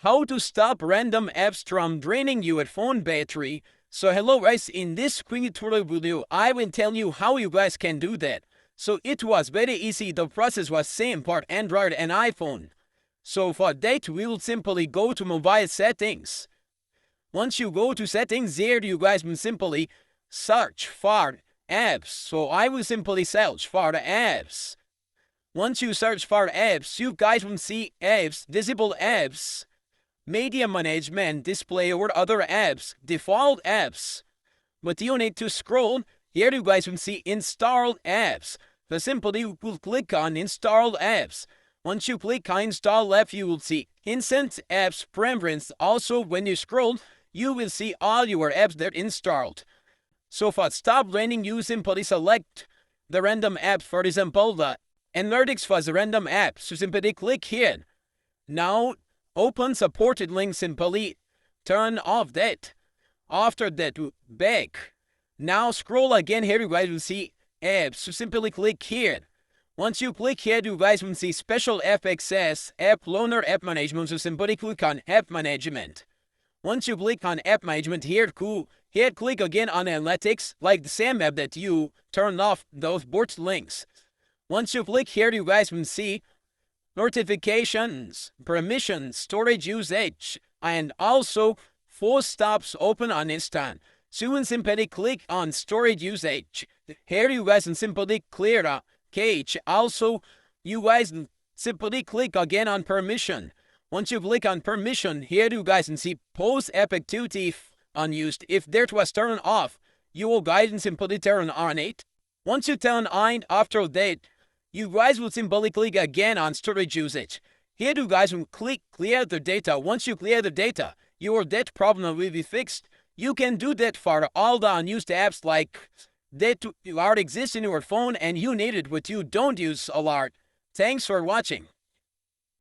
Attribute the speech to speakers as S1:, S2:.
S1: how to stop random apps from draining your phone battery. So hello guys, in this quick tutorial video, I will tell you how you guys can do that. So it was very easy, the process was same for Android and iPhone. So for that, we will simply go to mobile settings. Once you go to settings, there you guys will simply search for apps. So I will simply search for the apps. Once you search for apps, you guys will see apps, disable apps, media management, display or other apps, default apps. But you need to scroll. Here you guys will see installed apps. So simply you will click on installed apps. Once you click on install app, you will see instant apps preference. Also, when you scroll, you will see all your apps that are installed. So for stop draining, you simply select the random app. For example, the Analytics for the random app. So simply click here. Now open supported link, simply turn off that. After that, back. Now scroll again. Here you guys will see apps. So simply click here. Once you click here, you guys will see special app access, app loaner, app management. So simply click on app management. Once you click on app management, here click again on analytics, like the same app that you turned off those both links. Once you click here, you guys will see notifications, permissions, storage usage, and also full stops open on instant. So you will simply click on storage usage. Here you guys will simply clear a cache. Also, you guys simply click again on permission. Once you click on permission, here you guys can see post app activity unused. If that was turned off, you will guys simply turn on it. Once you turn on, after that, you guys will simply click again on storage usage. Here you guys will click clear the data. Once you clear the data, your data problem will be fixed. You can do that for all the unused apps like that are exist in your phone and you need it, but you don't use a lot. Thanks for watching.